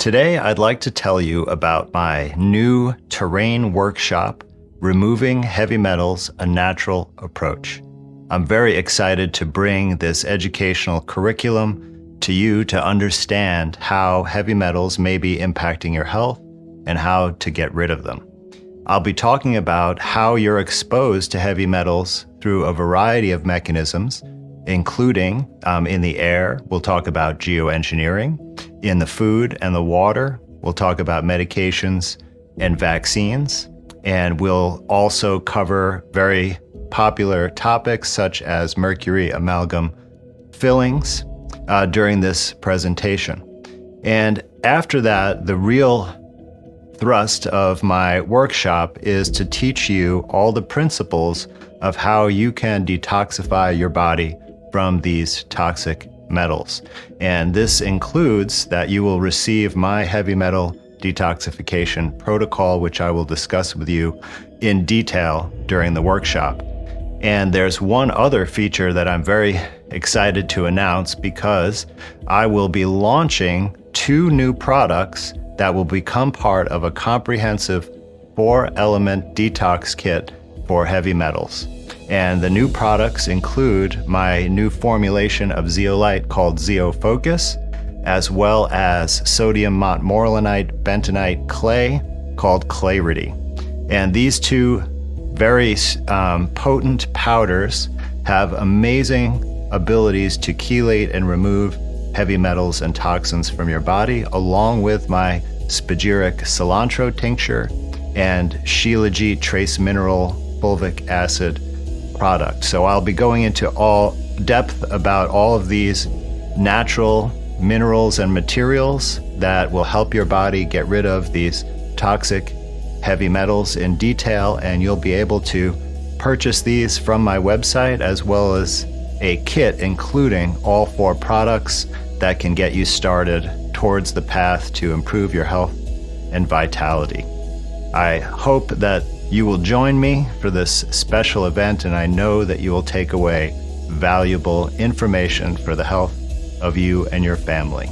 Today, I'd like to tell you about my new terrain workshop, Removing Heavy Metals, a Natural Approach. I'm very excited to bring this educational curriculum to you to understand how heavy metals may be impacting your health and how to get rid of them. I'll be talking about how you're exposed to heavy metals through a variety of mechanisms, including in the air. We'll talk about geoengineering. In the food and the water, we'll talk about medications and vaccines. And we'll also cover very popular topics such as mercury amalgam fillings during this presentation. And after that, the real thrust of my workshop is to teach you all the principles of how you can detoxify your body from these toxic metals. And this includes that you will receive my heavy metal detoxification protocol, which I will discuss with you in detail during the workshop. And there's one other feature that I'm very excited to announce, because I will be launching 2 new products that will become part of a comprehensive 4-element detox kit for heavy metals. And the new products include my new formulation of zeolite called ZeoFocus, as well as sodium montmorillonite bentonite clay called Clarity. And these 2 very potent powders have amazing abilities to chelate and remove heavy metals and toxins from your body, along with my spagyric cilantro tincture and Shilajit trace mineral fulvic acid product. So I'll be going into all depth about all of these natural minerals and materials that will help your body get rid of these toxic heavy metals in detail, and you'll be able to purchase these from my website, as well as a kit including all 4 products that can get you started towards the path to improve your health and vitality. I hope that you will join me for this special event, and I know that you will take away valuable information for the health of you and your family.